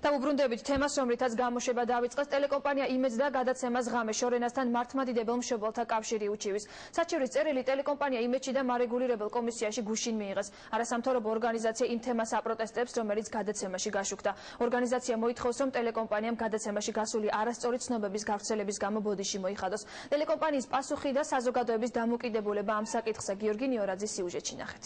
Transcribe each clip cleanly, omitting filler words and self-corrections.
დავუბრუნდებით თემას, რომლითაც გამოშვება დაიწყეს ტელეკომპანია იმედს და გადაცემას ღამე შორენასთან მართლმადიდებელ მშობელთა კავშირი უჩივის. საჩივრის წერილი ტელეკომპანია იმედში და მარეგულირებელ კომისიაში გუშინ მიიღეს. არასამთავრობო ორგანიზაცია იმ თემას აპროტესტებს, რომელიც გადაცემაში გაშუქდა. ორგანიზაცია მოითხოვს, რომ ტელეკომპანიამ გადაცემაში გასული არასწორი ცნობების გავრცელების გამო ბოდიში მოიხადოს. ტელეკომპანიის პასუხი და საზოგადოების დამოკიდებულება ამ საკითხზე გიორგი ნიორაძის სიუჟეტში ნახეთ.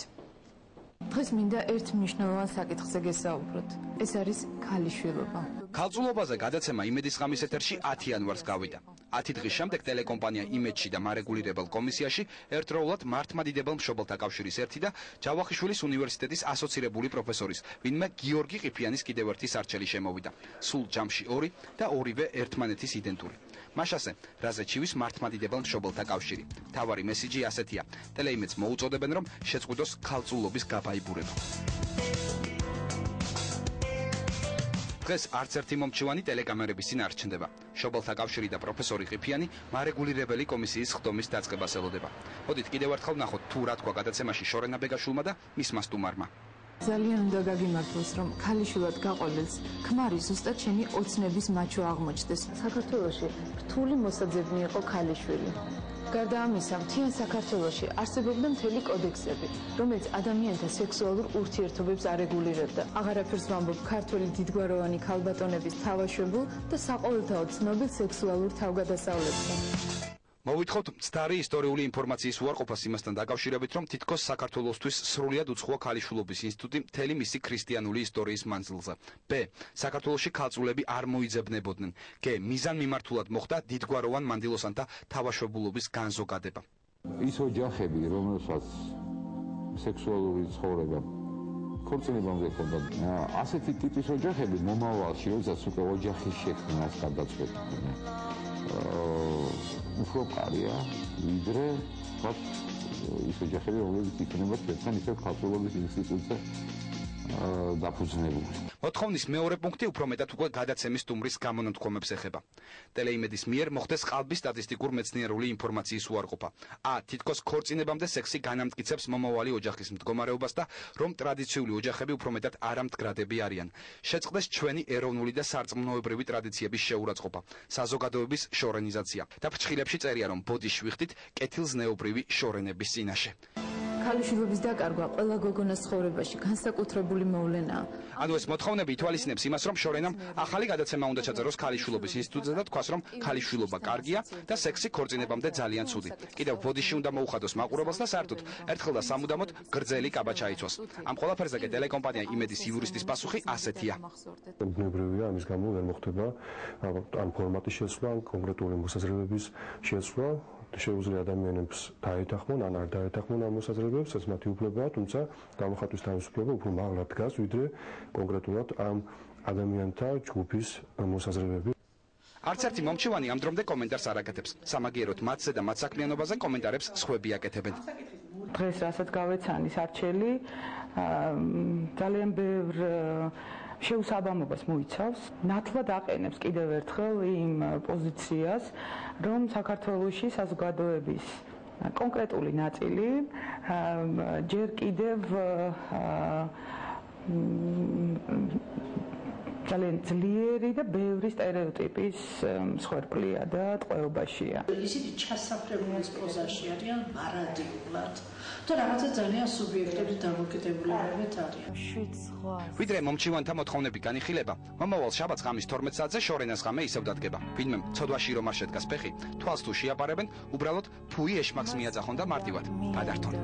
დღეს მინდა ერთ მნიშვნელოვან საკითხზე გესაუბროთ. ეს არის ქალიშვილობა. ქალწულობაზე გადაცემა იმედის ღამის ეთერში 10 იანვარს გავიდა. 10 დღის შემდეგ ტელეკომპანია იმედში და მარეგულირებელ კომისიაში ერთდროულად მართლმადიდებელ მშობელთა კავშირის ერთი და ჯავახიშვილის უნივერსიტეტის ასოცირებული პროფესორის, ვინმე გიორგი ყიფიანის კიდევ ერთი სარჩელი შემოვიდა. სულ ჯამში 2 და ორივე ერთმანეთის იდენტური. მაშასე, რაზე ჩივის მართლმადიდებელ მშობელთა კავშირი. თავარი მესიჯი ასეთია: ტელეიმედს მოუწოდებენ, რომ შეწყვიტოს ქალწულობის გაბაიბურება. დღეს არც ერთი მომჩივანი ტელეკამერების წინ არ ჩნდება. მშობელთა კავშირი და პროფესორი ყიფიანი მარეგულირებელი კომისიის ხდომის დაწყებას ელოდება. მოდით კიდევ ერთხელ ვნახოთ თუ რა თქვა გადაცემაში შორენა ბეგაშვილმა და მისმა სტუმარმა. ძალიან უნდა გაგიმართლოს, რომ ქალიშვილად გაყოლილს ქმარი ზუსტად შენი ოცნების მაჩვე აღმოჩნდეს. საქართველოში რთული მოსაძებნი იყო ქალიშვილი. გარდა ამისა, მთიან საქართველოში არსებობდა მთელი კოდექსები, რომელიც ადამიანთა სექსუალურ ურთიერთობებს არეგულირებდა. აღარაფერს ვამბობ ქართველი დიდგვაროვანი ქალბატონების თავაშვებულ და საყოველთაო ცნობილ სექსუალურ თავგადასავლებთან. მოვითხოვთ მცდარი ისტორიული ინფორმაციის უარყოფას იმასთან დაკავშირებით, რომ თითქოს საქართველოსთვის სრულად უცხოა ქალიშვილობის ინსტიტუტი მთელი მისი ქრისტიანული ისტორიის მანძილზე. ბ. საქართველოში ქალწულები არ მოიძებნებოდნენ. გ. მიზანმიმართულად მოხდა დიდგვაროვან მანდილოსანთა თავაშვებულობის განზოგადება. ის ოჯახები, რომელსაც სექსუალური ცხოვრება ქორწინებამდე ხდება, ასეთი ტიპის ოჯახები მომავალში, როდესაც უკვე ოჯახის შექმნას გადაწყვეტდნენ. უფრო კარია, ვიდრე ის ოჯახები, რომლებიც იქნება ერთთან ისევ ქალწულობის ინსტიტუტზე დაფუძნებული. მოთხოვნის მეორე პუნქტი უფრო მეტად უკვე გადაცემის სტუმრის გამონათქვამებს ეხება. ტელეიმედის მიერ მოხდეს ყალბი სტატისტიკურ მეცნიერული ინფორმაციის უარყოფა. ა. თითქოს ქორწინებამდე სექსი განამტკიცებს მომავალი ოჯახის მდგომარეობას და რომ ტრადიციული ოჯახები უფრო მეტად არამდგრადები არიან. შეწყდეს ჩვენი ეროვნული და სარწმუნოებრივი ტრადიციების შეურაცხყოფა, საზოგადოების შორენიზაცია. და ფრჩხილებში წერია, რომ ბოდიში ვიხდით კეთილზნეობრივი შორენების წინაშე. ქალიშვილობის დაკარგვა ყველა გოგონას ცხოვრებაში განსაკუთრებული მოვლენაა. ანუ ეს მოთხოვნები ითვალისწინებს იმას, რომ შორენამ ახალი გადაცემა უნდა ჩაწეროს ქალიშვილობის ინსტიტუტზე და თქვას, რომ ქალიშვილობა კარგია და სექსი ქორწინებამდე ძალიან ცუდი. კიდევ ბოდიში უნდა მოუხადოს მაყურებელს და საერთოდ ერთხელ და სამუდამოდ გრძელი კაბა ჩაიცვას. ამ ყველაფერზე კი ტელეკომპანია იმედის იურისტის პასუხი ასეთია. ბუნებრივია, ამის გამო ვერ მოხდება ამ ფორმატის შესვლა, კონკრეტული მოსაზრებების შესვლა. შეუძლია ადამიანებს დაეთანხმონ ან არ დაეთანხმონ ამ მოსაზრებებს, ეს მათი უფლებაა, თუმცა გამოხატვის თავისუფლება უფრო მაღლა დგას, ვიდრე კონკრეტულად ამ ადამიანთა ჯგუფის მოსაზრებები. არც ერთი მომჩივანი ამ დრომდე კომენტარს არ აკეთებს. სამაგიეროდ მათზე და მათ საქმიანობაზე კომენტარებს სხვები აკეთებენ. დღეს რასაც გავეცანი სარჩელი, ძალიან ბევრ შეუსაბამობას მოიცავს. ნათლად აყენებს კიდევ ერთხელ იმ პოზიციას, რომ საქართველოში საზოგადოების კონკრეტული ნაწილი ჯერ კიდევ ძალიან ძლიერი და ბევრი სტერეოტიპის მსხვერპლია და ტყვეობაშია. ისინი ჩასაფრებულის პოზაში არიან პარადიგმულად და რაღაცა ძალიან სუბიექტური დამოკიდებულებებით არიან. ვიდრე მომჩივანთა მოთხოვნები განიხილება, მომავალ შაბათს ღამის 12 საათზე შორენას ღამე ისევ დადგება. ვინმე ცოდვაში რომ არ შედგას ფეხი, თვალს თუ შეაპარებენ, უბრალოდ ფუი ეშმაკს მიაწახონ და მარტივად გადართონ.